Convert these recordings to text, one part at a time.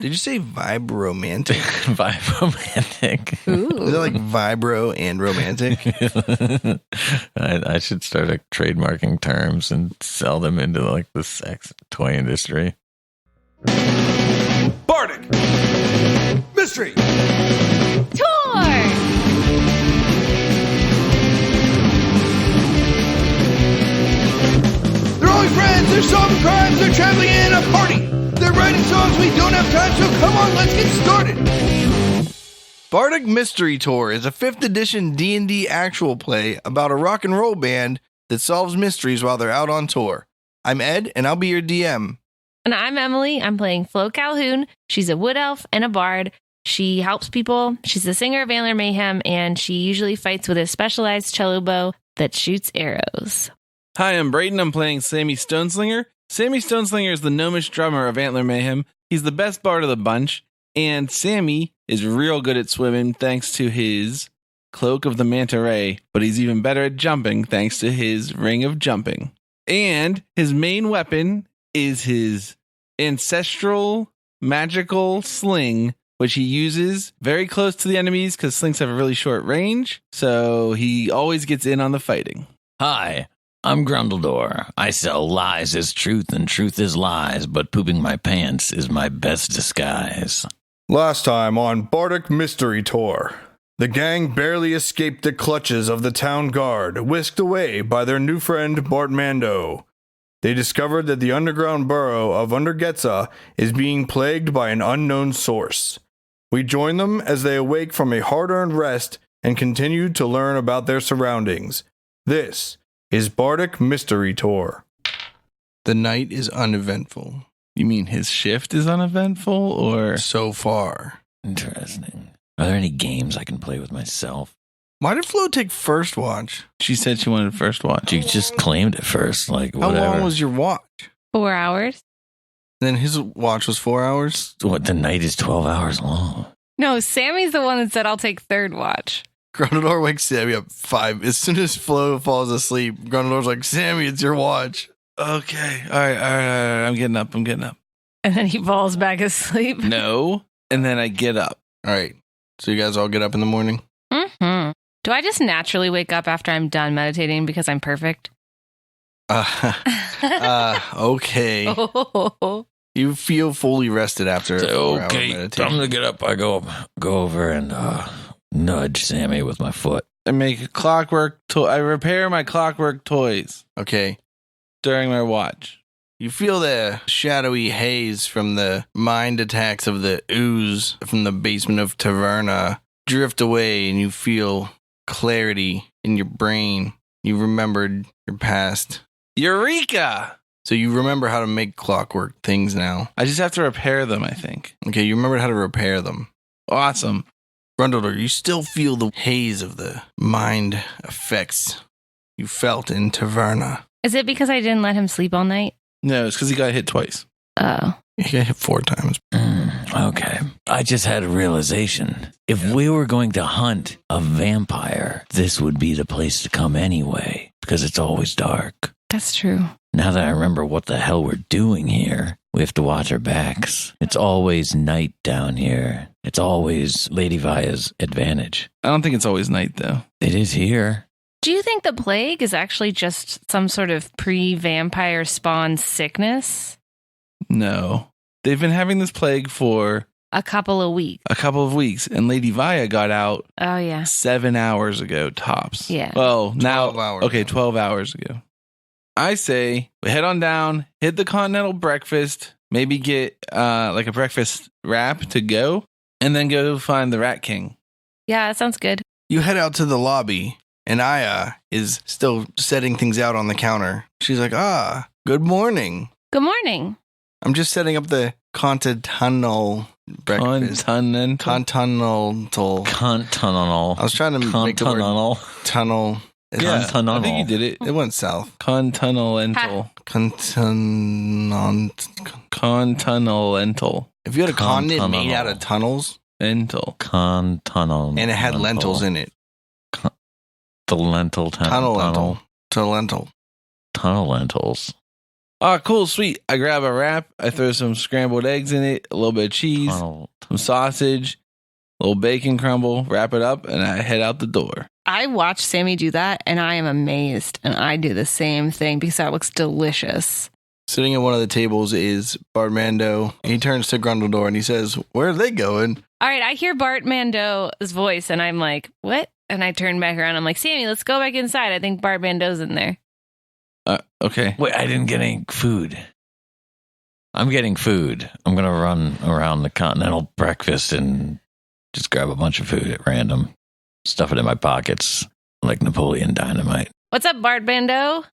Did you say vibromantic? Vibromantic. Is that like vibro and romantic? I should start trademarking terms and sell them into like the sex toy industry. Bardic Mystery Tour! They're only friends, they're solving crimes, they're traveling in a party. They're writing songs, we don't have time, so come on, let's get started. Bardic Mystery Tour is a 5th edition D&D actual play about a rock and roll band that solves mysteries while they're out on tour. I'm Ed, and I'll be your DM. And I'm Emily. I'm playing Flo Calhoun. She's a wood elf and a bard. She helps people. She's the singer of Antler Mayhem, and she usually fights with a specialized cello bow that shoots arrows. Hi, I'm Brayden. I'm playing Sammy Stoneslinger. Sammy Stoneslinger is the gnomish drummer of Antler Mayhem. He's the best bard of the bunch, and Sammy is real good at swimming thanks to his Cloak of the Manta Ray, but he's even better at jumping thanks to his Ring of Jumping. And his main weapon is his ancestral magical sling, which he uses very close to the enemies because slings have a really short range, so he always gets in on the fighting. Hi, I'm Grundledor. I sell lies as truth and truth as lies, but pooping my pants is my best disguise. Last time on Bardic Mystery Tour, the gang barely escaped the clutches of the town guard, whisked away by their new friend Bartmando. They discovered that the underground borough of Undergetsa is being plagued by an unknown source. We join them as they awake from a hard-earned rest and continue to learn about their surroundings. This is Bardic Mystery Tour. The night is uneventful. You mean his shift is uneventful, or? So far. Interesting. Are there any games I can play with myself? Why did Flo take first watch? She said she wanted first watch. You just claimed it first, like whatever. How long was your watch? 4 hours? And then his watch was 4 hours? What, the night is 12 hours long. No, Sammy's the one that said I'll take third watch. Grundledor wakes Sammy up 5. As soon as Flo falls asleep, Grundledor's like, Sammy, it's your watch. Okay. All right. I'm getting up. And then he falls back asleep. No. And then I get up. All right. So you guys all get up in the morning? Mm-hmm. Do I just naturally wake up after I'm done meditating because I'm perfect? Okay. Oh. You feel fully rested after a 4-hour Okay, meditation. time to get up. I go over and nudge Sammy with my foot. I make a clockwork I repair my clockwork toys Okay. during my watch. You feel the shadowy haze from the mind attacks of the ooze from the basement of Taverna drift away, and you feel clarity in your brain. You remembered your past. Eureka! So you remember how to make clockwork things now. I just have to repair them, I think. Okay, you remembered how to repair them. Awesome. Grundledor, you still feel the haze of the mind effects you felt in Taverna. Is it because I didn't let him sleep all night? No, it's because he got hit twice. Oh. You got hit 4 times. Okay. I just had a realization. If we were going to hunt a vampire, this would be the place to come anyway, because it's always dark. That's true. Now that I remember what the hell we're doing here, we have to watch our backs. It's always night down here. It's always Lady Via's advantage. I don't think it's always night, though. It is here. Do you think the plague is actually just some sort of pre-vampire spawn sickness? No. They've been having this plague for A couple of weeks. a couple of weeks, and Lady Via got out Oh, yeah. 7 hours ago, tops. Yeah. Well, now, 12 hours okay, ago. 12 hours ago. I say we head on down, hit the continental breakfast, maybe get like a breakfast wrap to go, and then go find the Rat King. Yeah, that sounds good. You head out to the lobby, and Aya is still setting things out on the counter. She's like, good morning. Good morning. I'm just setting up the continental breakfast. Continental. I was trying to make the word Continental. tunnel. Yeah, Continental. I think you did it. It went south. Continental. Continental. If you had a continent made out of tunnels Ental. Continental. and it had lentils in it, The lentil tunnel lentil. tunnel lentils. Oh, cool, sweet. I grab a wrap. I throw some scrambled eggs in it, a little bit of cheese, Oh, some sausage, a little bacon crumble, wrap it up, and I head out the door. I watch Sammy do that, and I am amazed. And I do the same thing because that looks delicious. Sitting at one of the tables is Bartmando. He turns to Grundledor and he says, "Where are they going?" All right, I hear Bart Mando's voice, and I'm like, what? And I turn back around. I'm like, Sammy, let's go back inside. I think Bart Mando's in there. Okay. wait, I didn't get any food. I'm getting food. I'm going to run around the continental breakfast and just grab a bunch of food at random. Stuff it in my pockets like Napoleon Dynamite. What's up, Bart Mando?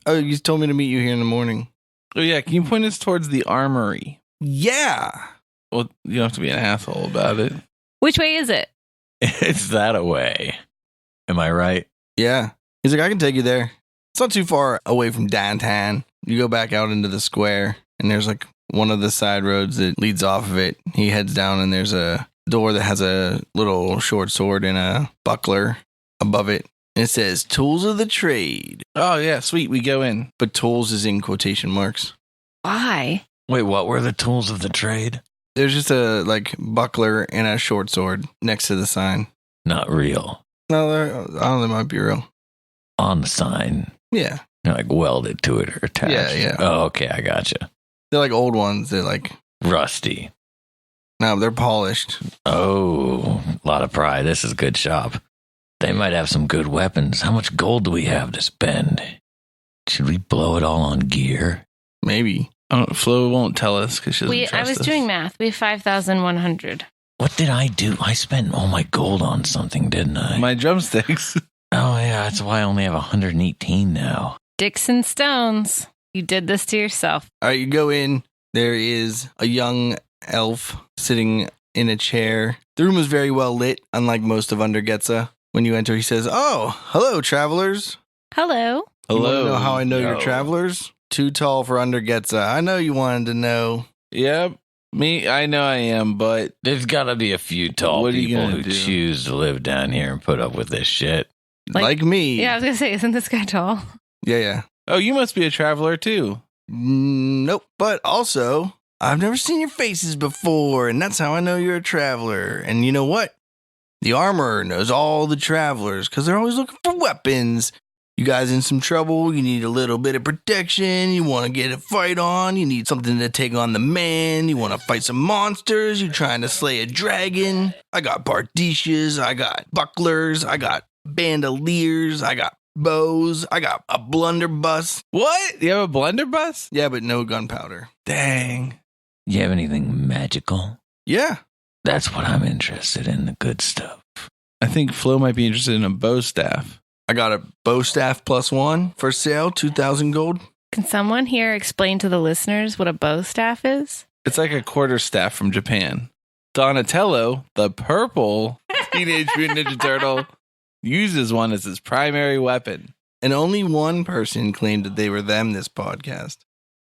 Oh, you told me to meet you here in the morning. Oh, yeah. Can you point us towards the armory? Yeah. Well, you don't have to be an asshole about it. Which way is it? It's that away. Am I right? Yeah. He's like, I can take you there. It's not too far away from downtown. You go back out into the square, and there's like one of the side roads that leads off of it. He heads down, and there's a door that has a little short sword and a buckler above it. And it says, "Tools of the Trade." Oh, yeah. Sweet. We go in. But tools is in quotation marks. Why? Wait, what were the tools of the trade? There's just a like buckler and a short sword next to the sign. Not real. No, I don't know, they might be real. On the sign. Yeah. You're like welded to it or attached. Yeah, yeah. Oh, okay. I gotcha. They're like old ones. They're like, Rusty. no, they're polished. Oh, a lot of pride. This is a good shop. They might have some good weapons. How much gold do we have to spend? Should we blow it all on gear? Maybe. Flo won't tell us because she doesn't I trust was us. doing math. We have 5,100. What did I do? I spent all my gold on something, didn't I? My drumsticks. Oh, yeah. That's why I only have 118 now. Dixon Stones. You did this to yourself. All right, you go in. There is a young elf sitting in a chair. The room is very well lit, unlike most of Undergetsa. When you enter, he says, "Oh, hello, travelers. Hello. You want Hello. to know how I know you're Yo. travelers? Too tall for Undergetsa. I know you wanted to know." Yep. Me, I know I am, but There's got to be a few tall What are you people gonna who do? choose to live down here and put up with this shit. Like me. Yeah, I was going to say, isn't this guy tall? Yeah. oh, you must be a traveler too. Nope. But also, I've never seen your faces before, and that's how I know you're a traveler. And you know what? The armorer knows all the travelers because they're always looking for weapons. You guys in some trouble, you need a little bit of protection, you want to get a fight on, you need something to take on the man, you want to fight some monsters, you're trying to slay a dragon. I got bardishas, I got bucklers, I got bandoliers, I got bows, I got a blunderbuss. What? You have a blunderbuss? Yeah, but no gunpowder. Dang. You have anything magical? Yeah. That's what I'm interested in, the good stuff. I think Flo might be interested in a bow staff. I got a bow staff +1 for sale, 2,000 gold. Can someone here explain to the listeners what a bow staff is? It's like a quarter staff from Japan. Donatello, the purple Teenage Mutant Ninja Turtle, uses one as his primary weapon. And only one person claimed that they were them this podcast.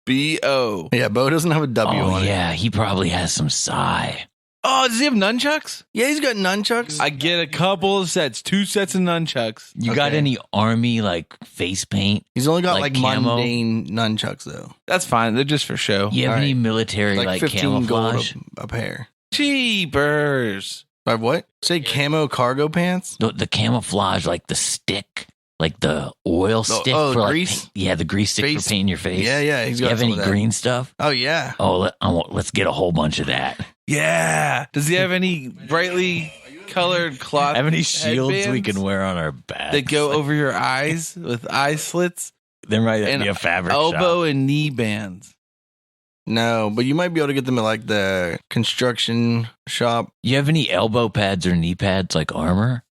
B.O. Yeah, Bo doesn't have a W Oh, on it. yeah. He probably has some psi. Oh, does he have nunchucks? Yeah, he's got nunchucks. I get a couple of sets, 2 sets of nunchucks. You got Okay. any army, like, face paint? He's only got like like camo? mundane nunchucks though. That's fine. They're just for show. You have All any right. military, like 15 camouflage? gold a pair. Cheapers. By what? Say camo cargo pants? The camouflage, like the stick, like the oil stick oh, for like, grease? yeah, the grease stick Face- for painting your face. Yeah, he's You got have some any of that. green stuff? Oh yeah. Oh, let's get a whole bunch of that. Yeah. Does he have any brightly colored cloth? Have any shields we headbands can wear on our backs that go over your eyes with eye slits? There might and be a fabric elbow shop. and knee bands. No, but you might be able to get them at like the construction shop. You have any elbow pads or knee pads like armor?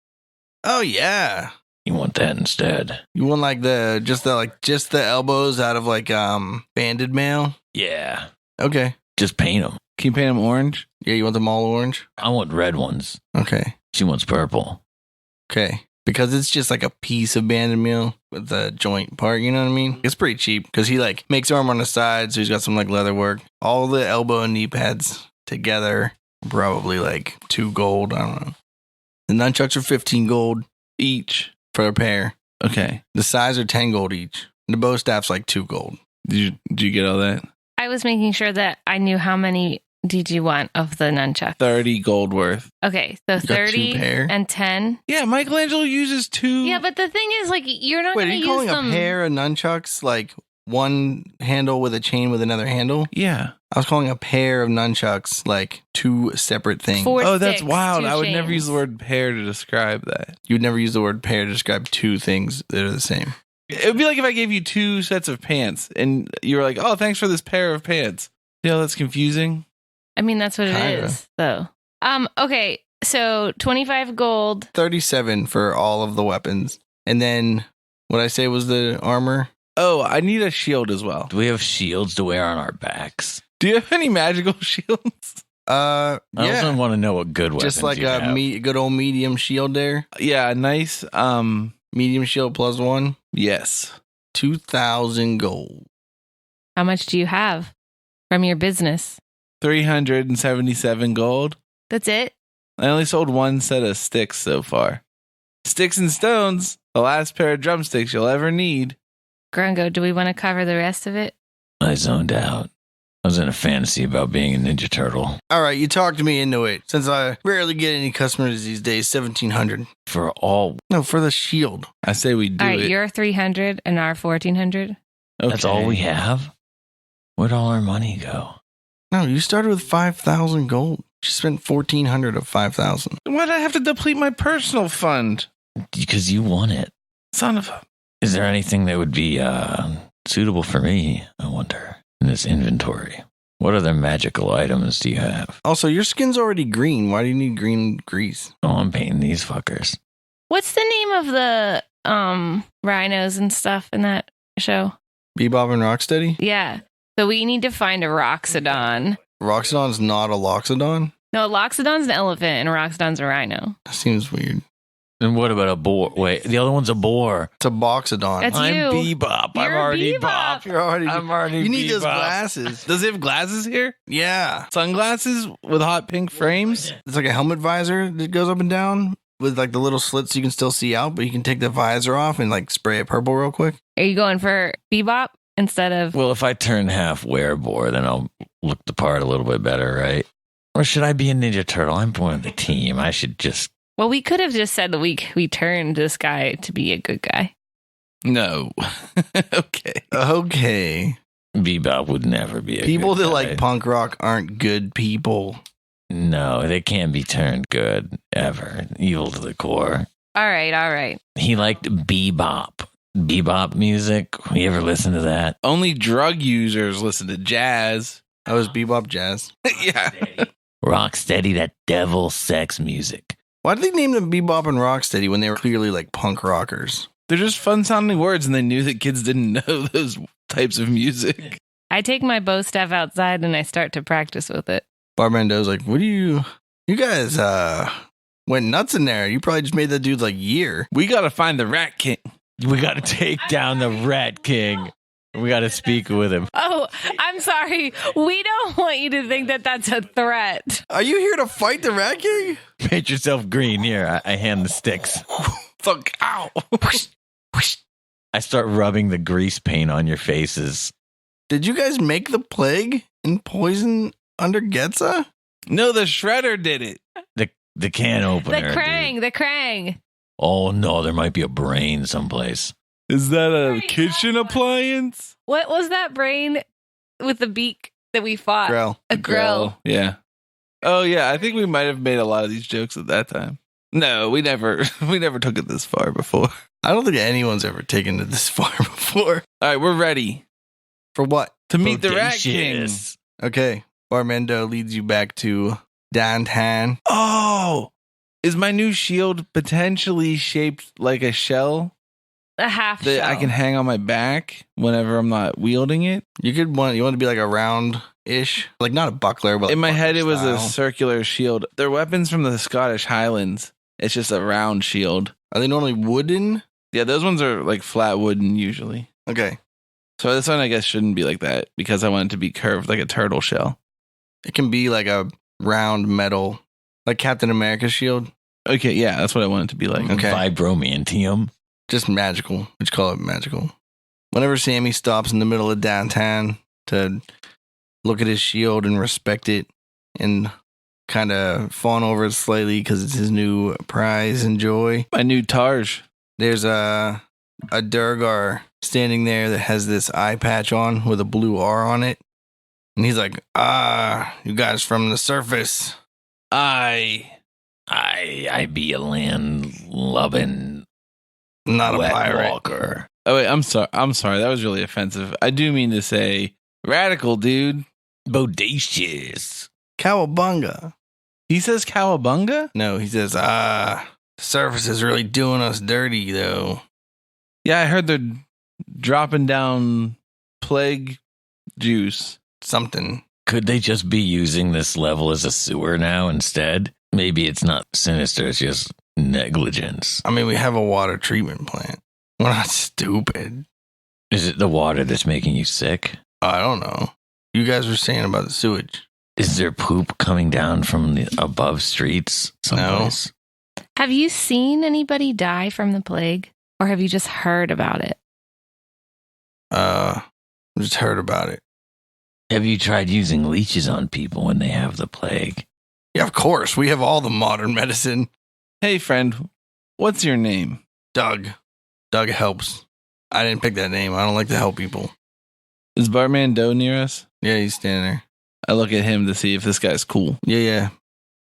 Oh yeah. You want that instead? You want like just the elbows out of like banded mail? Yeah, Okay. just paint them. Can you paint them orange? Yeah, you want them all orange? I want red ones. Okay. She wants purple. Okay. Because it's just like a piece of banded meal with the joint part, you know what I mean? It's pretty cheap because he like makes armor on the side, so he's got some like leather work. All the elbow and knee pads together, probably like 2 gold. I don't know. The nunchucks are 15 gold Each. for a pair. Okay. The size are 10 gold each. And the bow staff's like 2 gold. Did you get all that? I was making sure that I knew how many did you want of the nunchuck. 30 gold worth. Okay, so got 30 two pair? and 10. Yeah, Michelangelo uses 2. Yeah, but the thing is, like, you're not Wait, going are to you use calling them. a pair of nunchucks like one handle with a chain with another handle? Yeah. I was calling a pair of nunchucks like two separate things. Four Oh, that's sticks, wild. 2 I would never chains. use the word pair to describe that. You would never use the word pair to describe two things that are the same. It would be like if I gave you 2 sets of pants and you were like, oh, thanks for this pair of pants. You know, that's confusing. I mean, that's what it Kinda. is, though. Okay, so 25 gold. 37 for all of the weapons. And then what I say was the armor. Oh, I need a shield as well. Do we have shields to wear on our backs? Do you have any magical shields? I also Yeah. want to know what good weapons Just like you a have. good old medium shield there. Yeah, nice. Medium shield +1. Yes. 2,000 gold. How much do you have from your business? 377 gold. That's it? I only sold 1 set of sticks so far. Sticks and stones, the last pair of drumsticks you'll ever need. Grungo, do we want to cover the rest of it? I zoned out. I was in a fantasy about being a Ninja Turtle. All right, you talked me into it. Since I rarely get any customers these days, 1,700. For all, No, for the shield. I say we do All right, it. you're 300 and our 1,400. that's all Okay. we have? Where'd all our money go? No, you started with 5,000 gold. She spent 1,400 of 5,000. Why'd I have to deplete my personal fund? Because you won it. Son of a... Is there anything that would be suitable for me, I wonder, in this inventory? What other magical items do you have? Also, your skin's already green. Why do you need green grease? Oh, I'm painting these fuckers. What's the name of the rhinos and stuff in that show? Bebop and Rocksteady? Yeah. So we need to find a Roxodon. Roxodon's not a Loxodon? No, Loxodon's an elephant and Roxodon's a rhino. That seems weird. And what about a boar? Wait, the other one's a boar. It's a Boxodon. That's I'm you. Bebop. I'm You're already Bebop. Bop. You're already. I'm already You need those Bebop. glasses. Does it have glasses here? Yeah. Sunglasses with hot pink frames? It's like a helmet visor that goes up and down with like the little slits you can still see out, but you can take the visor off and like spray it purple real quick. Are you going for Bebop instead of... Well, if I turn half werebore, then I'll look the part a little bit better, right? Or should I be a Ninja Turtle? I'm one of the team. I should just... Well, we could have just said that we turned this guy to be a good guy. No. Okay. Okay. Bebop would never be a People good that guy. like punk rock aren't good people. No, they can't be turned good, ever. Evil to the core. All right. He liked bebop. Bebop music. You ever listen to that? Only drug users listen to jazz. I was Bebop Jazz. Yeah. Rocksteady, that devil sex music. Why did they name them Bebop and Rocksteady when they were clearly like punk rockers? They're just fun sounding words, and they knew that kids didn't know those types of music. I take my bow staff outside and I start to practice with it. Barbando's like, what do you guys went nuts in there. You probably just made that dude like year. We gotta find the Rat King. We got to take down the Rat King. We got to speak with him. Oh, I'm sorry. We don't want you to think that that's a threat. Are you here to fight the Rat King? Paint yourself green. Here, I hand the sticks. Fuck, ow. I start rubbing the grease paint on your faces. Did you guys make the plague and poison Undergetsa? No, the Shredder did it. The can opener. The Krang. Oh no, there might be a brain someplace. Is that a kitchen appliance? What was that brain with the beak that we fought? Grell. A grill. Yeah. Oh yeah, I think we might have made a lot of these jokes at that time. No, we never took it this far before. I don't think anyone's ever taken it this far before. All right, we're ready For what? to meet the Rat King. Bodacious. Okay. Barmendo leads you back to downtown. Oh, is my new shield potentially shaped like a shell A half that shell. I can hang on my back whenever I'm not wielding it? You want it to be like a round-ish, like not a buckler, but In my like head, it was a style. circular shield. They're weapons from the Scottish Highlands. It's just a round shield. Are they normally wooden? Yeah, those ones are like flat wooden usually. Okay. So this one, I guess, shouldn't be like that because I want it to be curved like a turtle shell. It can be like a round metal, like Captain America's shield. Okay, yeah, that's what I want it to be like. Okay. Vibromantium. Just magical. We just call it magical. Whenever Sammy stops in the middle of downtown to look at his shield and respect it and kind of fawn over it slightly because it's his new prize and joy, My new Tarj. there's a Durgar standing there that has this eye patch on with a blue R on it. And he's like, you guys from the surface. I be a land loving Not a wet pirate. walker. Oh, wait, I'm sorry. That was really offensive. I do mean to say radical, dude. Bodacious. Cowabunga. He says cowabunga? No, he says, the surface is really doing us dirty, though. Yeah, I heard they're dropping down plague juice. Something. Could they just be using this level as a sewer now instead? Maybe it's not sinister, it's just negligence. I mean, we have a water treatment plant. We're not stupid. Is it the water that's making you sick? I don't know. You guys were saying about the sewage. Is there poop coming down from the above streets someplace? Have you seen anybody die from the plague? Or have you just heard about it? Just heard about it. Have you tried using leeches on people when they have the plague? Yeah, of course. We have all the modern medicine. Hey, friend, what's your name? Doug. Doug helps. I didn't pick that name. I don't like to help people. Is Bartman Doe near us? Yeah, he's standing there. I look at him to see if this guy's cool. Yeah.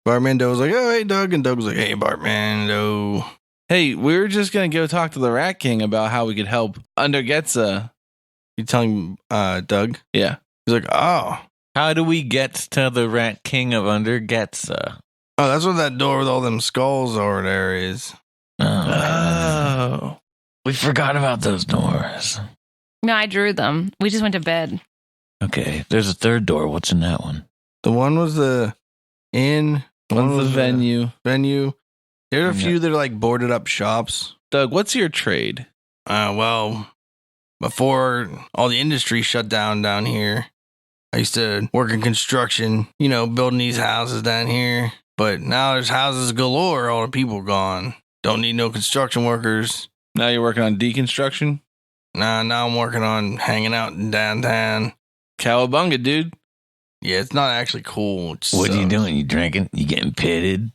Bartmando was like, oh, hey, Doug. And Doug was like, hey, Bartmando. Hey, we were just going to go talk to the Rat King about how we could help Undergetsa. You telling Doug? Yeah. He's like, oh, How do we get to the Rat King of Undergetsa? that's what that door with all them skulls over there is. Oh. We forgot about those doors. No, I drew them. We just went to bed. Okay, there's a third door. What's in that one? The one was the inn. One One's the was venue. Venue. There are a Yeah. few that are like boarded up shops. Doug, what's your trade? Well, before all the industry shut down here, I used to work in construction, building these houses down here. But now there's houses galore, all the people gone. Don't need no construction workers. Now you're working on deconstruction? Now I'm working on hanging out in downtown. Cowabunga, dude. Yeah, it's not actually cool. It What are you sucks. doing? You drinking? You getting pitted?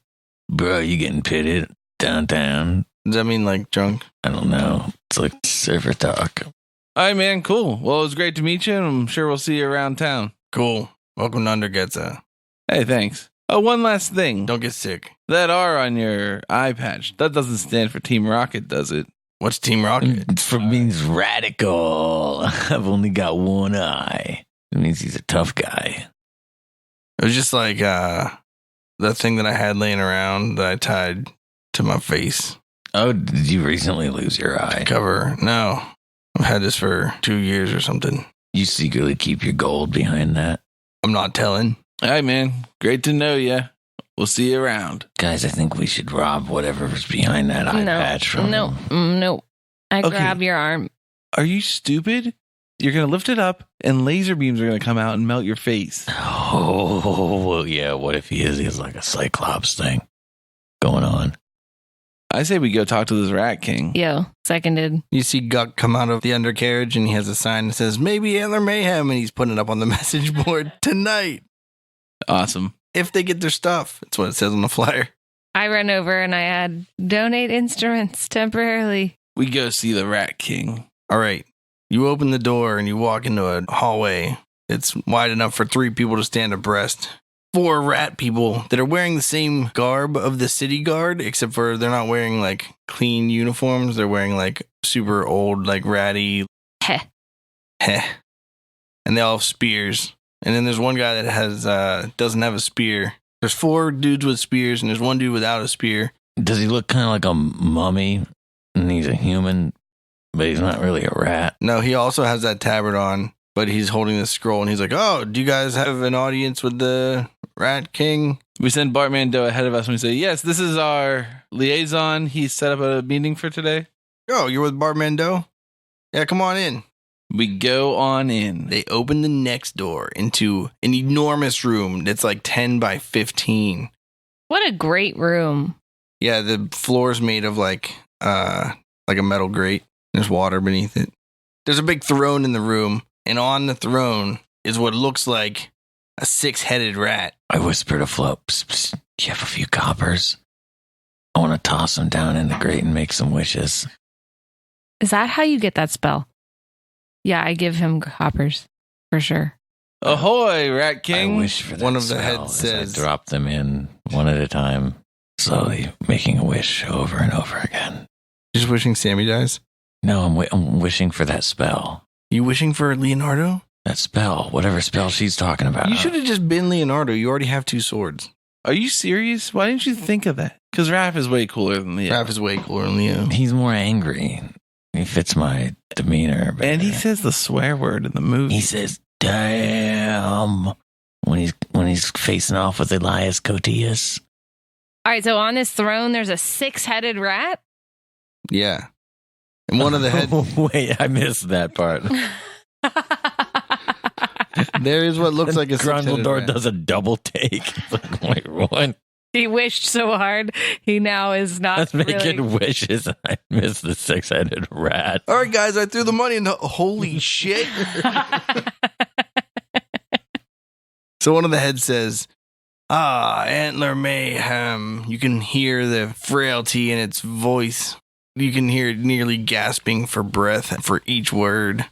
Bro, you getting pitted downtown? Does that mean like drunk? I don't know. It's like surfer talk. All right, man. Cool. Well, it was great to meet you, and I'm sure we'll see you around town. Cool. Welcome to Undergetsa. Hey, thanks. Oh, one last thing. Don't get sick. That R on your eye patch, that doesn't stand for Team Rocket, does it? What's Team Rocket? It means radical. I've only got one eye. It means he's a tough guy. It was just like the thing that I had laying around that I tied to my face. Oh, did you recently lose your eye? Cover. No. I've had this for 2 years or something. You secretly keep your gold behind that? I'm not telling. All right, man. Great to know you. We'll see you around. Guys, I think we should rob whatever's behind that eye patch from No, him. no. I Okay. grab your arm. Are you stupid? You're going to lift it up, and laser beams are going to come out and melt your face. Oh, well, yeah. What if he has like a Cyclops thing going on? I say we go talk to this Rat King. Yo, seconded. You see Guck come out of the undercarriage and he has a sign that says, maybe Antler Mayhem, and he's putting it up on the message board tonight. Awesome. If they get their stuff. That's what it says on the flyer. I run over and I add donate instruments temporarily. We go see the Rat King. All right. You open the door and you walk into a hallway. It's wide enough for 3 people to stand abreast. 4 rat people that are wearing the same garb of the city guard, except for they're not wearing like clean uniforms. They're wearing like super old, like ratty. Heh. Heh. And they all have spears. And then there's one guy that has doesn't have a spear. There's 4 dudes with spears and there's one dude without a spear. Does he look kind of like a mummy? And he's a human, but he's not really a rat. No, he also has that tabard on, but he's holding this scroll and he's like, oh, do you guys have an audience with the Rat King? We send Bartman Doe ahead of us and we say, yes, this is our liaison. He set up a meeting for today. Oh, you're with Bartmando? Yeah, come on in. We go on in. They open the next door into an enormous room that's like 10 by 15. What a great room. Yeah, the floor's made of like a metal grate. There's water beneath it. There's a big throne in the room, and on the throne is what looks like a 6-headed rat. I whisper to Flo, psst, psst, do you have a few coppers? I want to toss them down in the grate and make some wishes. Is that how you get that spell? Yeah, I give him hoppers for sure. Ahoy, Rat King. I wish for that One of the spell heads as says- I drop them in one at a time, slowly making a wish over and over again. Just wishing Sammy dies. No, I'm wishing for that spell. You wishing for Leonardo? That spell, whatever spell she's talking about. You should have just been Leonardo. You already have 2 swords. Are you serious? Why didn't you think of that? Because Raph is way cooler than Leo. Raph is way cooler than Leo. He's more angry. He fits my demeanor. And he better. says the swear word in the movie. He says, damn, when he's facing off with Elias Cotillas. All right, so on this throne, there's a 6-headed rat. Yeah. And one of the head... Wait, I missed that part. There is what looks like a 6-headed Grundledor rat. does a double take. It's like, wait, what? He wished so hard. He now is I not was making really. wishes and I missed the 6-headed rat. All right, guys, I threw the money into... Holy shit. So one of the heads says, Antler Mayhem. You can hear the frailty in its voice. You can hear it nearly gasping for breath for each word.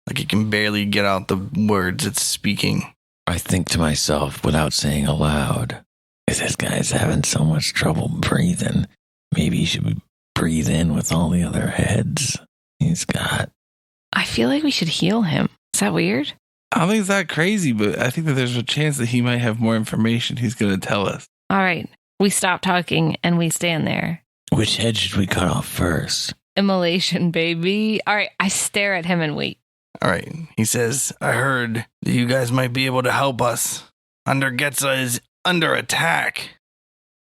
Like it can barely get out the words it's speaking. I think to myself without saying aloud, if this guy's having so much trouble breathing, maybe he should breathe in with all the other heads he's got. I feel like we should heal him. Is that weird? I don't think it's that crazy, but I think that there's a chance that he might have more information he's going to tell us. All right. We stop talking and we stand there. Which head should we cut off first? Immolation, baby. All right. I stare at him and wait. All right. He says, I heard that you guys might be able to help us. Undergetsa is under attack.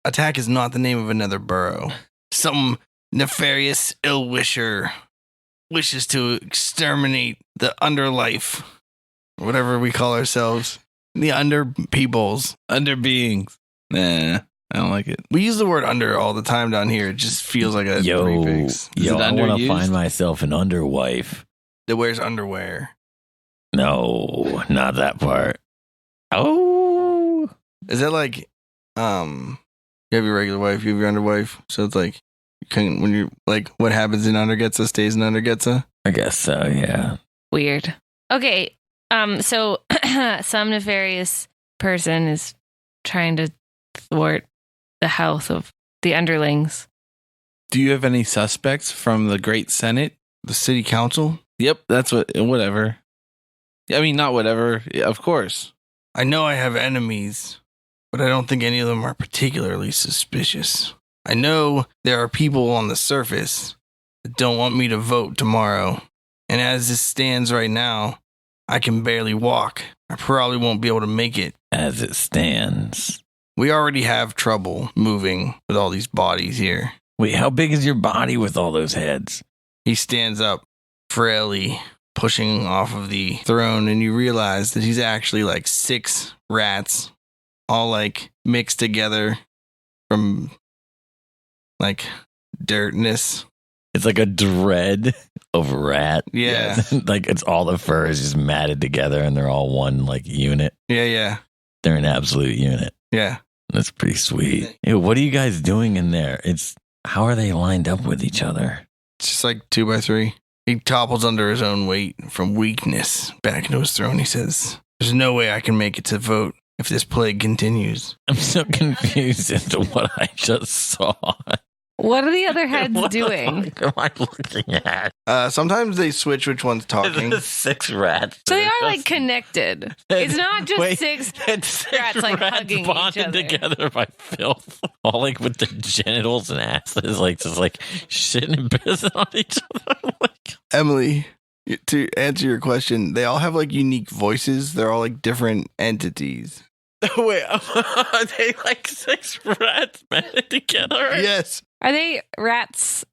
Attack is not the name of another borough. Some nefarious ill-wisher wishes to exterminate the underlife, whatever we call ourselves, the under peoples. Under beings. Nah, I don't like it. We use the word under all the time down here. It just feels like a prefix. Is I it want to underused? find myself an underwife. That wears underwear. No, not that part. Oh, Is that like, you have your regular wife, you have your underwife, so it's like, when you're like, what happens in Undergetsa stays in Undergetsa? I guess so, yeah. Weird. Okay. So some nefarious person is trying to thwart the health of the underlings. Do you have any suspects from the Great Senate? The city council? Yep, that's whatever. I mean, not whatever. Yeah, of course. I know I have enemies, but I don't think any of them are particularly suspicious. I know there are people on the surface that don't want me to vote tomorrow. And as this stands right now, I can barely walk. I probably won't be able to make it. As it stands. We already have trouble moving with all these bodies here. Wait, how big is your body with all those heads? He stands up, frailly pushing off of the throne, and you realize that he's actually like 6 rats, all like mixed together from like dirtness. It's like a dread of rat. Yeah. Like it's all the fur is just matted together and they're all one like unit. Yeah. They're an absolute unit. Yeah. That's pretty sweet. Ew, what are you guys doing in there? How are they lined up with each other? It's just like 2 by 3. He topples under his own weight from weakness back into his throne. He says, there's no way I can make it to vote if this plague continues. I'm so confused as to what I just saw. What are the other heads What the doing? fuck am I looking at? Sometimes they switch which one's talking. It's 6 rats. So they are like connected. It's not just Wait, 6 it's 6 rats like hugging each bonded other. together by filth, all like with their genitals and asses, like just like shitting and pissing on each other. Like, Emily, to answer your question, they all have like unique voices. They're all like different entities. wait, are they like 6 rats banded together? Yes. Are they rats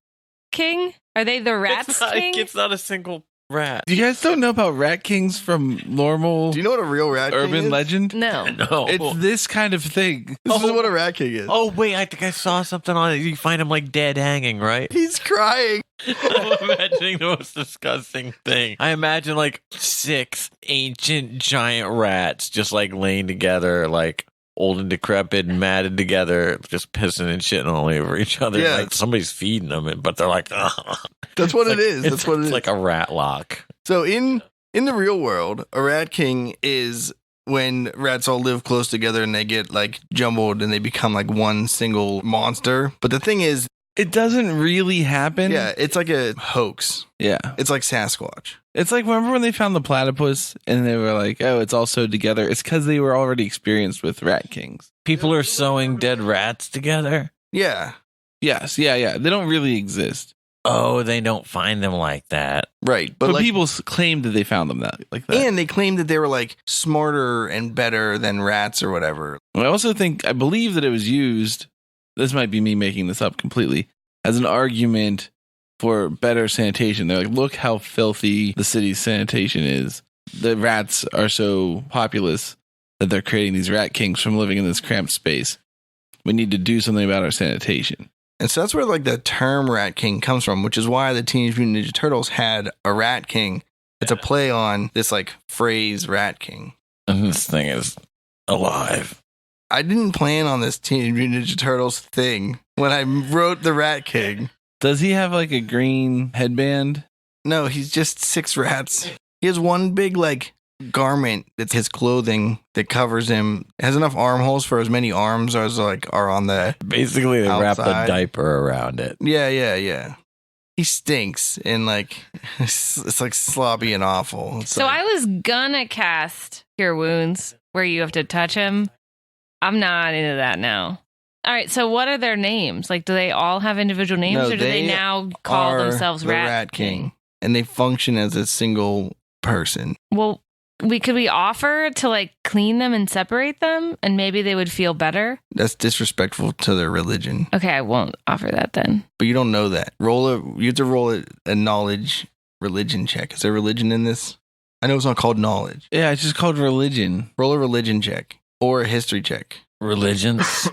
king? Are they the rats king? It's not a single rat. You guys don't know about Rat Kings from normal Do you know what a real rat king urban is? legend? No. No. It's this kind of thing. This is what a rat king is. Oh wait, I think I saw something on it. You find him like dead hanging, right? He's crying. I'm imagining the most disgusting thing. I imagine like 6 ancient giant rats just like laying together, like old and decrepit and matted together, just pissing and shitting all over each other. Yeah. Like somebody's feeding them, but they're like, ugh. That's what It's it is. like- That's what it it's is. like a rat lock. So in the real world, a rat king is when rats all live close together and they get like jumbled and they become like one single monster. But the thing is, It doesn't really happen. yeah, it's like a hoax. Yeah. It's like Sasquatch. It's like, remember when they found the platypus and they were like, oh, it's all sewed together? It's because they were already experienced with rat kings. People are sewing dead rats together. Yeah, Yes. Yeah. They don't really exist. Oh, they don't find them like that. right. But like, people claimed that they found them like that. and they claim that they were like smarter and better than rats or whatever. I also I believe that it was used, this might be me making this up completely, as an argument for better sanitation. They're like, look how filthy the city's sanitation is. The rats are so populous that they're creating these rat kings from living in this cramped space. We need to do something about our sanitation. And so that's where like the term rat king comes from, which is why the Teenage Mutant Ninja Turtles had a rat king. It's a play on this like phrase rat king. And this thing is alive. I didn't plan on this Teenage Mutant Ninja Turtles thing when I wrote the rat king. Does he have like a green headband? No, he's just 6 rats. He has one big like garment that's his clothing that covers him. It has enough armholes for as many arms as like are on the. Basically, they wrap a Outside. diaper around it. Yeah. He stinks and like it's like sloppy and awful. It's So like, I was gonna cast Cure Wounds where you have to touch him. I'm not into that now. All right, so what are their names? Like, do they all have individual names, No, or do they they now call are themselves the Rat King? and they function as a single person. Well, could we offer to like clean them and separate them, and maybe they would feel better? That's disrespectful to their religion. Okay, I won't offer that then. But you don't know that. You have to roll a knowledge religion check. Is there religion in this? I know it's not called knowledge. Yeah, it's just called religion. Roll a religion check or a history check. Religions.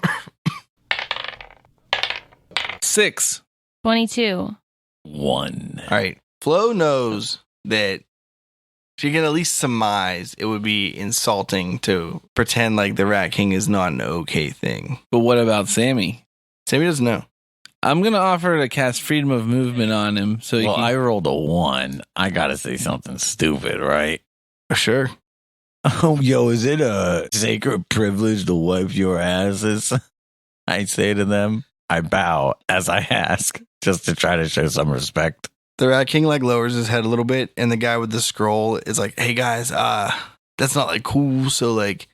6. 22. 1. All right. Flo knows that she can at least surmise it would be insulting to pretend like the Rat King is not an okay thing. But what about Sammy? Sammy doesn't know. I'm going to offer to cast freedom of movement on him. So he Well, can, I rolled a 1. I gotta say something stupid, right? Sure. Oh, yo, is it a sacred privilege to wipe your asses? I say to them. I bow as I ask, just to try to show some respect. The Rat King like lowers his head a little bit, and the guy with the scroll is like, "Hey guys, that's not like cool. So like,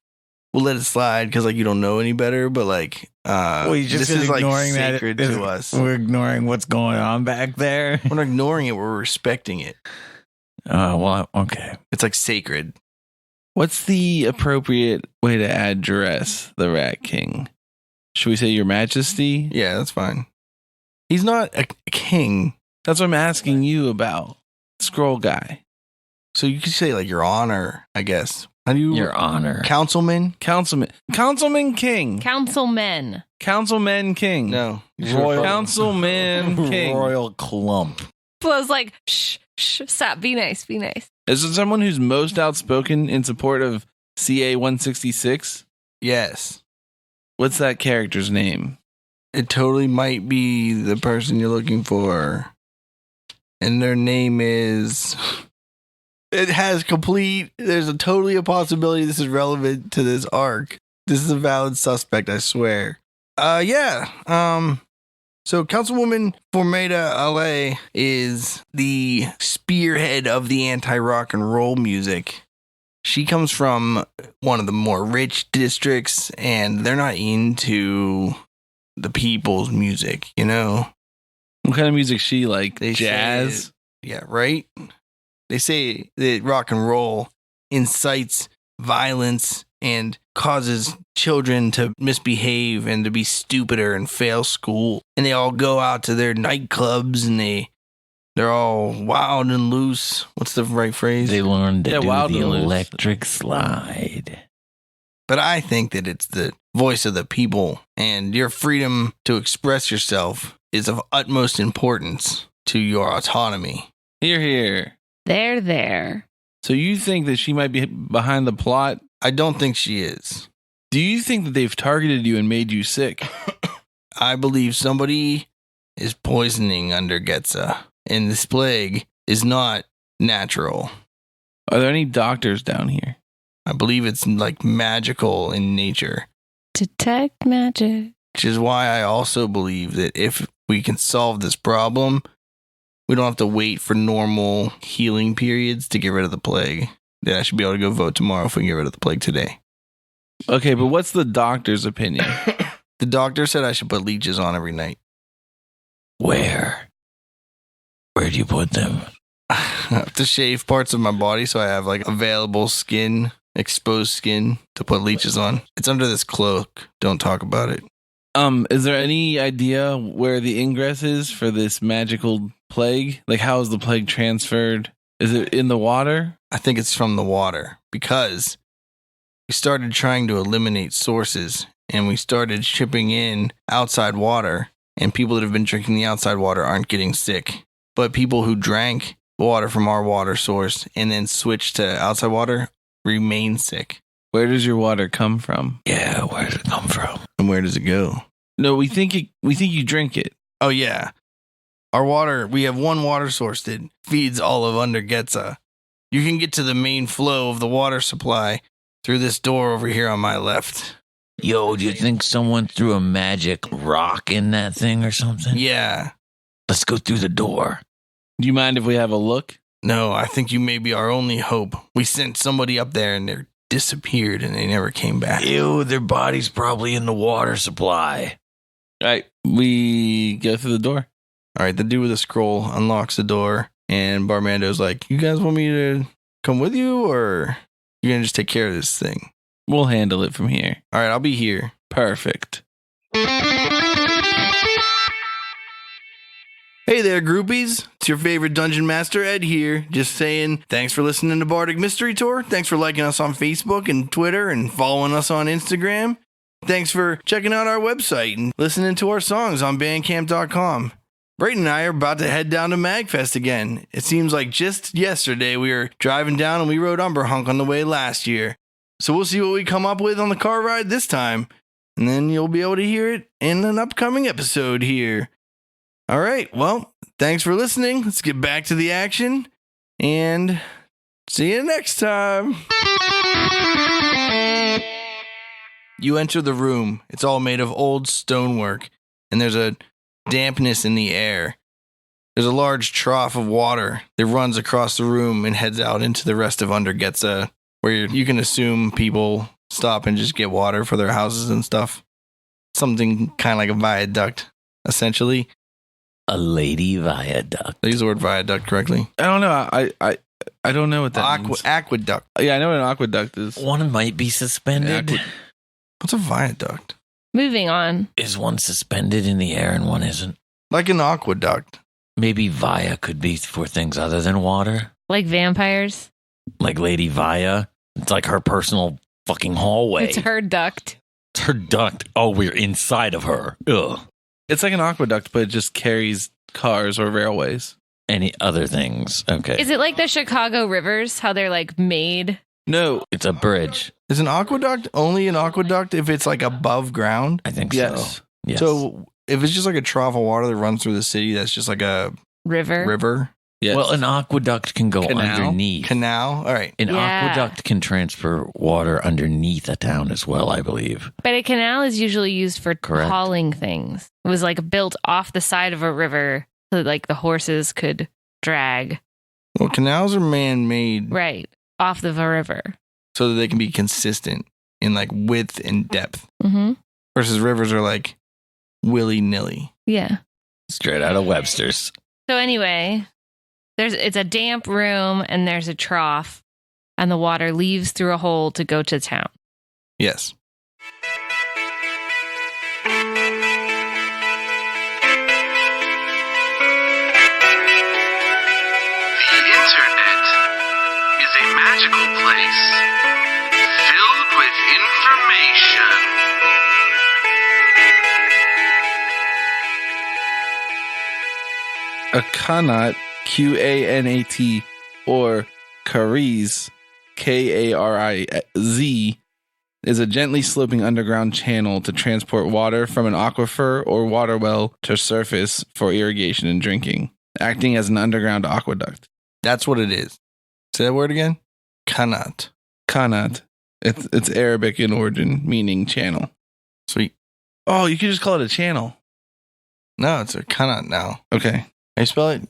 we'll let it slide because like you don't know any better. But like, Well, you're just this is like ignoring sacred that to us. We're ignoring what's going on back there. We're not ignoring it. We're respecting it. Well, okay. It's like sacred. what's the appropriate way to address the Rat King? Should we say Your Majesty? Yeah, that's fine. He's not a king, That's what I'm asking you about. Scroll guy. so you could say like Your Honor, I guess. How do you? Your Honor. Councilman? Councilman King. Councilmen. Councilman King. No, Royal- Councilman King. Royal Clump. Flo's like, shh, stop, be nice, be nice. Is it someone who's most outspoken in support of CA 166? Yes, What's that character's name? it totally might be the person you're looking for, and their name is. It has complete. There's totally a possibility this is relevant to this arc. This is a valid suspect, I swear. Yeah. So Councilwoman Formata LA is the spearhead of the anti-rock and roll music. She comes from one of the more rich districts, and they're not into the people's music, you know? What kind of music she like? They say Jazz? Yeah, right? They say that rock and roll incites violence and causes children to misbehave and to be stupider and fail school. And they all go out to their nightclubs and they're all wild and loose. What's the right phrase? They learned to Yeah, do wild the and loose. electric slide. But I think that it's the voice of the people, and your freedom to express yourself is of utmost importance to your autonomy. Here, here. There. So you think that she might be behind the plot? I don't think she is. Do you think that they've targeted you and made you sick? I believe somebody is poisoning Undergetsa, and this plague is not natural. Are there any doctors down here? I believe it's like magical in nature, Detect magic. which is why I also believe that if we can solve this problem, we don't have to wait for normal healing periods to get rid of the plague. That I should be able to go vote tomorrow if we can get rid of the plague today. Okay, but what's the doctor's opinion? The doctor said I should put leeches on every night. Where? Where do you put them? I have to shave parts of my body so I have like available skin, exposed skin to put leeches on. It's under this cloak. Don't talk about it. Is there any idea where the ingress is for this magical plague? Like, how is the plague transferred? Is it in the water? I think it's from the water because we started trying to eliminate sources and we started shipping in outside water, and people that have been drinking the outside water aren't getting sick. But people who drank water from our water source and then switched to outside water remain sick. Where does your water come from? Yeah, where does it come from? And where does it go? No, we think you drink it. Oh, yeah. Our water, we have one water source that feeds all of Undergetsa. You can get to the main flow of the water supply through this door over here on my left. Yo, do you think someone threw a magic rock in that thing or something? Yeah. Let's go through the door. Do you mind if we have a look? No, I think you may be our only hope. We sent somebody up there and they disappeared and they never came back. Ew, their body's probably in the water supply. All right, we go through the door. All right, the dude with the scroll unlocks the door, and Barmando's like, you guys want me to come with you, or you're going to just take care of this thing? We'll handle it from here. All right, I'll be here. Perfect. Hey there, groupies. It's your favorite Dungeon Master, Ed here. Just saying, thanks for listening to Bardic Mystery Tour. Thanks for liking us on Facebook and Twitter and following us on Instagram. Thanks for checking out our website and listening to our songs on bandcamp.com. Brayton and I are about to head down to MagFest again. It seems like just yesterday we were driving down and we rode Umberhunk on the way last year. So we'll see what we come up with on the car ride this time. And then you'll be able to hear it in an upcoming episode here. All right, well, thanks for listening. Let's get back to the action. And see you next time. You enter the room. It's all made of old stonework, and there's a dampness in the air. There's a large trough of water that runs across the room and heads out into the rest of Undergetsa, where you can assume people stop and just get water for their houses and stuff. Something kind of like a viaduct, essentially. A lady viaduct. Did I use the word viaduct correctly? I don't know. I don't know what that means. Aqueduct. Yeah, I know what an aqueduct is. One might be suspended. What's a viaduct? Moving on. Is one suspended in the air and one isn't? Like an aqueduct. Maybe via could be for things other than water. Like vampires. Like Lady Via. It's like her personal fucking hallway. It's her duct. It's her duct. Oh, we're inside of her. Ugh. It's like an aqueduct, but it just carries cars or railways. Any other things? Okay. Is it like the Chicago rivers? How they're like made? No. It's a bridge. Is an aqueduct only an aqueduct if it's like above ground? I think Yes. so. Yes. So if it's just like a trough of water that runs through the city, that's just like a River. river, Yes. Well, an aqueduct can go Canal? underneath. canal. All right. An Yeah. aqueduct can transfer water underneath a town as well, I believe. But a canal is usually used for Correct. hauling things. It was like built off the side of a river so that like the horses could drag. Well, canals are man-made Right. Off of a river. so that they can be consistent in like width and depth. Mm-hmm. Versus rivers are like willy-nilly. Yeah. Straight out of Webster's. So anyway, it's a damp room and there's a trough and the water leaves through a hole to go to town. Yes. The internet is a magical place filled with information. A qanat, Qanat, or kariz, Kariz, is a gently sloping underground channel to transport water from an aquifer or water well to surface for irrigation and drinking, acting as an underground aqueduct. That's what it is. Say that word again. Qanat. Qanat. It's Arabic in origin, meaning channel. Sweet. Oh, you could just call it a channel. No, it's a qanat now. Okay. How you spell it?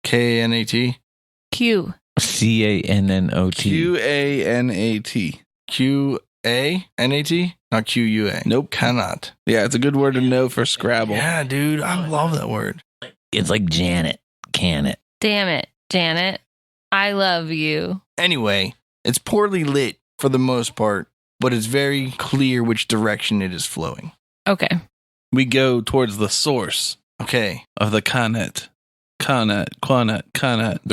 K-N-A-T? Q. Qanot. Qanat. Q-A-N-A-T? Not Q-U-A. Nope. Qanat. Yeah, it's a good word to know for Scrabble. Yeah, dude. I love that word. It's like Janet. Can it? Damn it, Janet. I love you. Anyway, it's poorly lit for the most part, but it's very clear which direction it is flowing. Okay. We go towards the source Okay. of the qanat. Qanat. The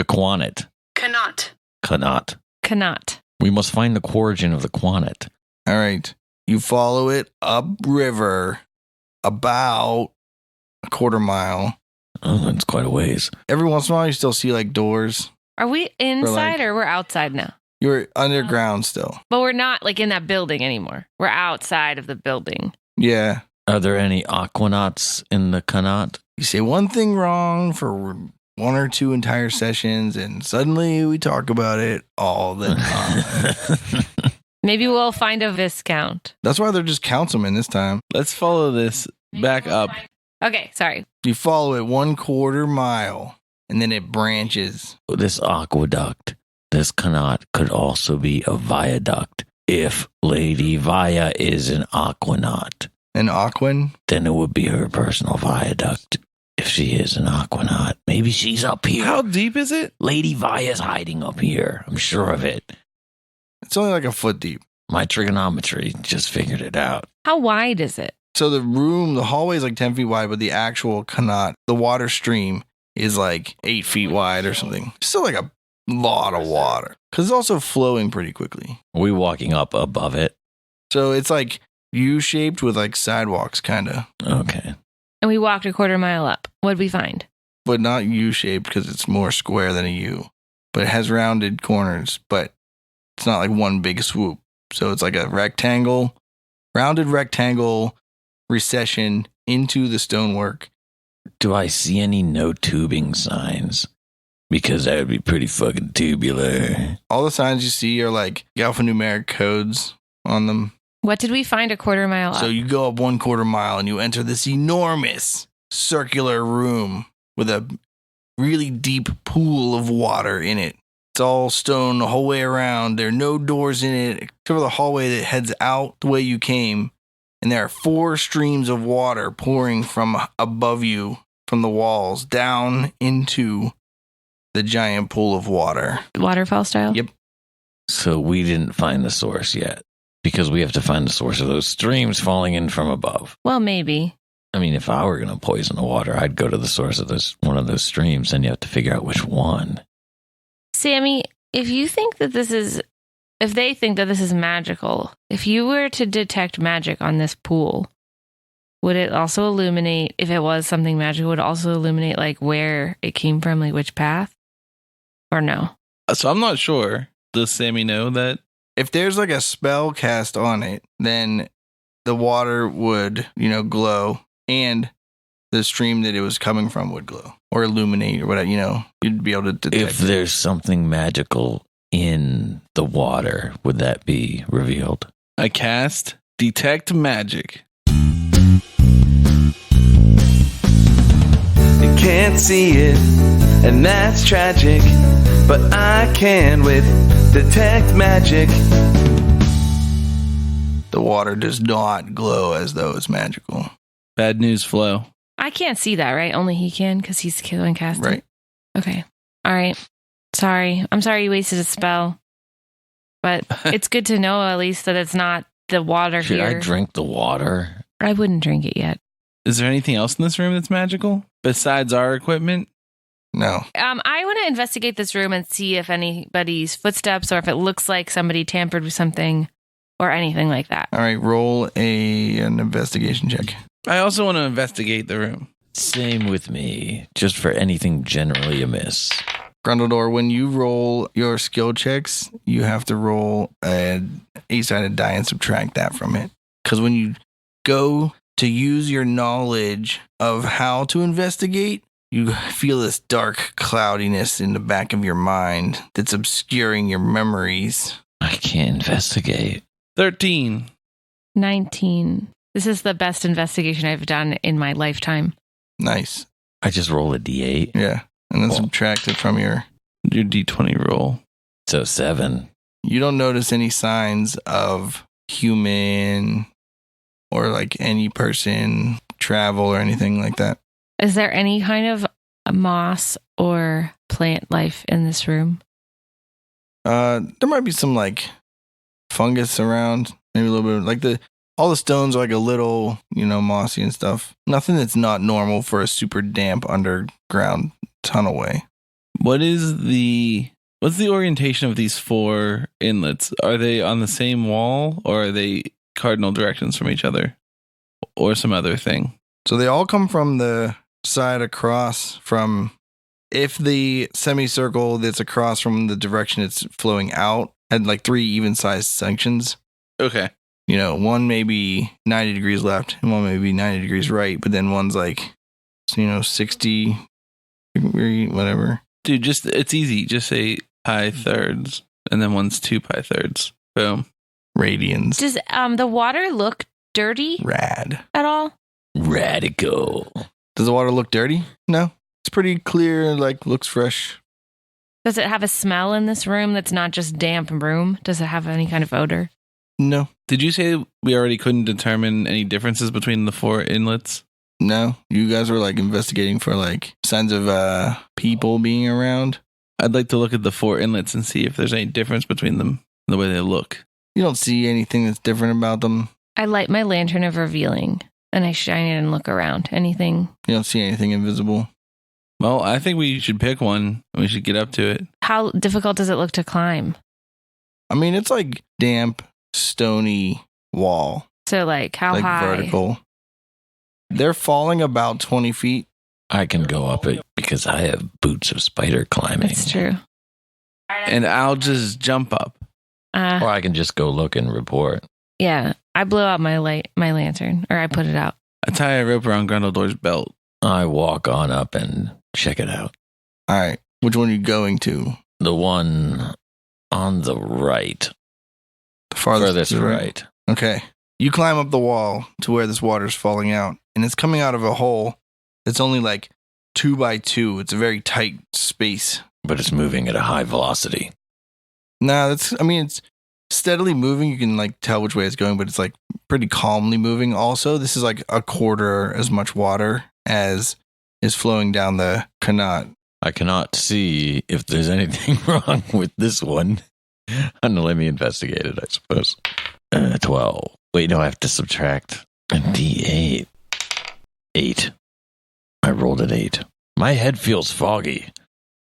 qanat. Qanat. Qanat. Qanat. We must find the origin of the qanat. All right. You follow it upriver about a quarter mile. Oh, that's quite a ways. Every once in a while, you still see like doors. Are we inside like- or we're outside now? You're underground still. But we're not like in that building anymore. We're outside of the building. Yeah. Are there any aquanauts in the qanat? You say one thing wrong for one or two entire sessions, and suddenly we talk about it all the time. Maybe we'll find a viscount. That's why they're just councilmen this time. Let's follow this back up. Okay, sorry. You follow it 1/4 mile, and then it branches. This aqueduct, this qanat could also be a viaduct. If Lady Via is an aquanaut, An aquan? then it would be her personal viaduct. If she is an aquanaut, maybe she's up here. How deep is it? Lady Via's hiding up here. I'm sure of it. It's only like a foot deep. My trigonometry just figured it out. How wide is it? So the hallway is like 10 feet wide, but the actual qanat, the water stream, is like 8 feet wide or something. Still like a lot of water. Because it's also flowing pretty quickly. Are we walking up above it? So it's like U-shaped with like sidewalks, kind of. Okay. And we walked a quarter mile up. What'd we find? But not U-shaped because it's more square than a U. But it has rounded corners, but it's not like one big swoop. So it's like a rectangle, rounded rectangle recession into the stonework. Do I see any no tubing signs? Because that would be pretty fucking tubular. All the signs you see are like alphanumeric codes on them. What did we find a quarter mile up? So you go up 1/4 mile and you enter this enormous circular room with a really deep pool of water in it. It's all stone the whole way around. There are no doors in it except for the hallway that heads out the way you came. And there are 4 streams of water pouring from above you from the walls down into the giant pool of water. Waterfall style? Yep. So we didn't find the source yet. Because we have to find the source of those streams falling in from above. Well, maybe. I mean, if I were going to poison the water, I'd go to the source of one of those streams, and you have to figure out which one. Sammy, if they think that this is magical, if you were to detect magic on this pool, would it also illuminate, if it was something magical, would it also illuminate like where it came from, like which path? Or no? So I'm not sure. Does Sammy know that? If there's like a spell cast on it, then the water would, glow, and the stream that it was coming from would glow or illuminate or whatever, you'd be able to detect. If there's something magical in the water, would that be revealed? I cast Detect Magic. You can't see it, and that's tragic, but I can with Detect Magic. The water does not glow as though it's magical. Bad news, Flo. I can't see that, right? Only he can because he's killing casting. Right. Okay. All right. Sorry. I'm sorry you wasted a spell. But it's good to know at least that it's not the water Should here. I drink the water? I wouldn't drink it yet. Is there anything else in this room that's magical besides our equipment? No. I want to investigate this room and see if anybody's footsteps or if it looks like somebody tampered with something or anything like that. All right, roll an investigation check. I also want to investigate the room. Same with me, just for anything generally amiss. Grundledor, when you roll your skill checks, you have to roll an 8-sided die and subtract that from it. Because when you go to use your knowledge of how to investigate, you feel this dark cloudiness in the back of your mind that's obscuring your memories. I can't investigate. 13. 19. This is the best investigation I've done in my lifetime. Nice. I just roll a d8. Yeah. And then Cool. subtract it from your D20 roll. So 7. You don't notice any signs of human or like any person travel or anything like that. Is there any kind of moss or plant life in this room? There might be some like fungus around, maybe a little bit like all the stones are like a little, mossy and stuff. Nothing that's not normal for a super damp underground tunnelway. What's the orientation of these 4 inlets? Are they on the same wall, or are they cardinal directions from each other, or some other thing? So they all come from the side across from, if the semicircle that's across from the direction it's flowing out had like 3 even-sized sections. Okay. One may be 90 degrees left and one may be 90 degrees right, but then one's like, 60 degree, whatever. Dude, it's easy. Just say pi thirds, and then one's 2 pi thirds. Boom. Radians. Does the water look dirty Rad. at all? Radical. Does the water look dirty? No. It's pretty clear, like looks fresh. Does it have a smell in this room that's not just damp room? Does it have any kind of odor? No. Did you say we already couldn't determine any differences between the 4 inlets? No. You guys were like investigating for like signs of people being around. I'd like to look at the 4 inlets and see if there's any difference between them, the way they look. You don't see anything that's different about them. I light my lantern of revealing and I shine it and look around. Anything? You don't see anything invisible. Well, I think we should pick one and we should get up to it. How difficult does it look to climb? I mean, it's like damp, stony wall. So like how like high? vertical. They're falling about 20 feet. I can go up it because I have boots of spider climbing. That's true. And I'll just jump up. Or I can just go look and report. Yeah, I blow out my lantern, or I put it out. I tie a rope around Grundledor's belt. I walk on up and check it out. All right. Which one are you going to? The one on the right. The farthest Furthest to the right. Okay. You climb up the wall to where this water's falling out, and it's coming out of a hole that's only like 2 by 2. It's a very tight space. But it's moving at a high velocity. Nah, it's steadily moving. You can like tell which way it's going, but it's like pretty calmly moving. Also, this is like a quarter as much water as is flowing down the qanat. I cannot see if there's anything wrong with this one. Let me investigate it, I suppose. 12. Wait, no, I have to subtract a D8. 8. I rolled an 8. My head feels foggy.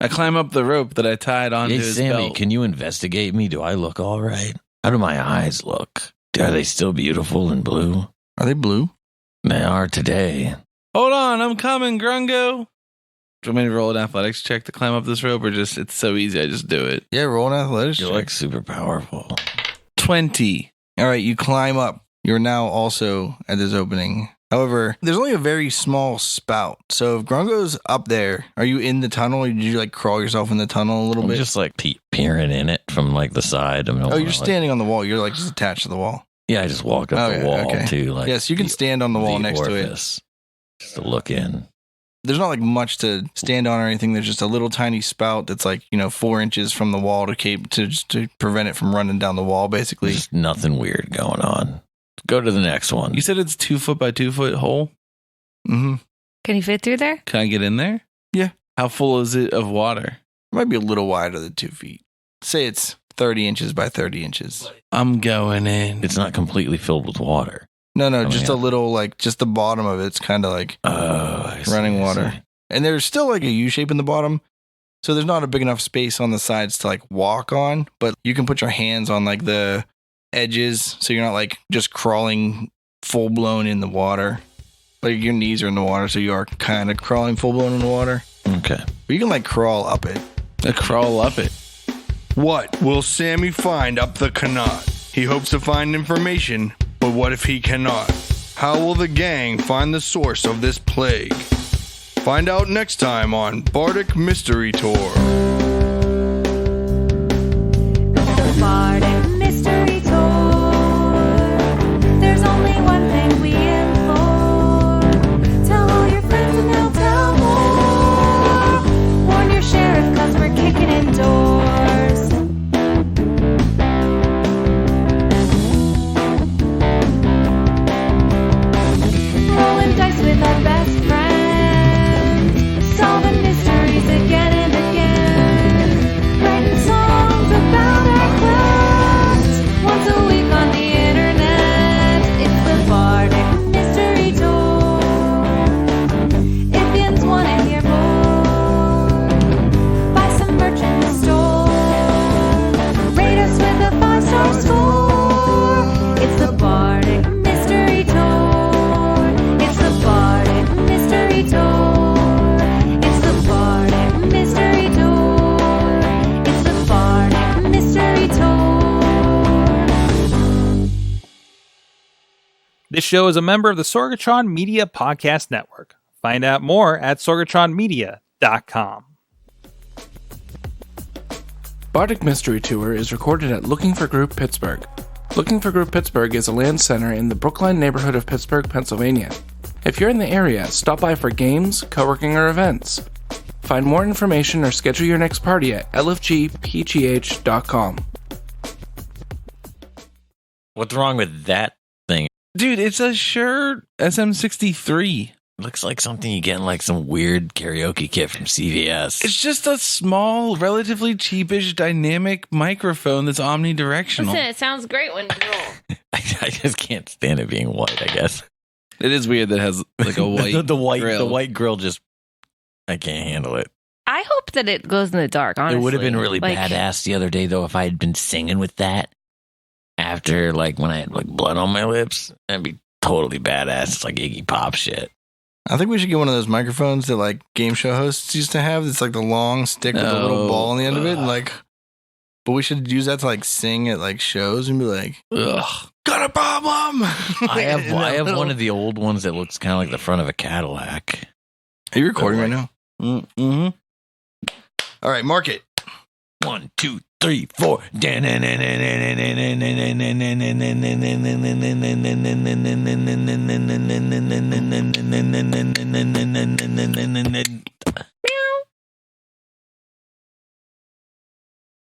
I climb up the rope that I tied onto Hey, his Sammy, belt. can you investigate me? Do I look all right? How do my eyes look? Are they still beautiful and blue? Are they blue? They are today. Hold on, I'm coming, Grungo. Do you want me to roll an athletics check to climb up this rope, or just it's so easy I just do it? Yeah, roll an athletics You're check. like super powerful. 20. All right, you climb up. You're now also at this opening. However, there's only a very small spout. So if Grungo's up there, are you in the tunnel, or did you like crawl yourself in the tunnel a little I'm bit? just like peering in it from like the side. Oh, you're standing on the wall. You're like just attached to the wall. Yeah, I just walk up Okay, the wall okay. too. Like Yes, you can stand on the wall next to it. orifice, just to look in. There's not like much to stand on or anything. There's just a little tiny spout that's like 4 inches from the wall to prevent it from running down the wall, basically. There's nothing weird going on. Go to the next one. You said it's 2 foot by 2 foot hole? Mm-hmm. Can you fit through there? Can I get in there? Yeah. How full is it of water? It might be a little wider than 2 feet. Say it's 30 inches by 30 inches. I'm going in. It's not completely filled with water. No, Oh, just yeah. a little, like, just the bottom of it's kind of like I see, running I water. see. And there's still like a U shape in the bottom. So there's not a big enough space on the sides to like walk on, but you can put your hands on like the edges so you're not like just crawling full blown in the water. Like your knees are in the water, so you are kind of crawling full blown in the water. Okay. But you can like crawl up it. Crawl up it. What will Sammy find up the qanat? He hopes to find information, but what if he cannot? How will the gang find the source of this plague? Find out next time on Bardic Mystery Tour. The Bardic Mystery Tour. There's only one thing we implore. Tell all your friends and they'll tell more. Warn your sheriff 'cause we're kicking in doors. Rolling dice with our best friends. Solving mysteries again and again. Writing songs about our quest. Once a week on the internet. It's the Bardic Mystery Tour. If yins wanna hear more, buy some merch in the store. Rate us with a 5-star score. It's the Bardic Mystery Tour. It's the Bardic Mystery Tour. It's the Bardic Mystery Tour. It's the Bardic Mystery Tour. This show is a member of the Sorgatron Media Podcast Network. Find out more at sorgatronmedia.com. Bardic Mystery Tour is recorded at Looking for Group Pittsburgh. Looking for Group Pittsburgh is a land center in the Brookline neighborhood of Pittsburgh, Pennsylvania. If you're in the area, stop by for games, co-working, or events. Find more information or schedule your next party at lfgpgh.com. What's wrong with that thing? Dude, it's a Shure SM63. Looks like something you get in like some weird karaoke kit from CVS. It's just a small, relatively cheapish dynamic microphone that's omnidirectional. Listen, it sounds great when you roll. I just can't stand it being white, I guess. It is weird that it has like a white the white grill. The white grill just, I can't handle it. I hope that it glows in the dark, honestly. It would have been really Like, badass the other day, though, if I had been singing with that after, like, when I had, like, blood on my lips. That'd be totally badass. It's like Iggy Pop shit. I think we should get one of those microphones that like game show hosts used to have. It's like the long stick with a little ball on the end of it. And like, but we should use that to like sing at like shows and be like, ugh, got a problem. I have one of the old ones that looks kind of like the front of a Cadillac. Are you recording right now? Mm-hmm. All right, mark it. 1, 2, 3, 4.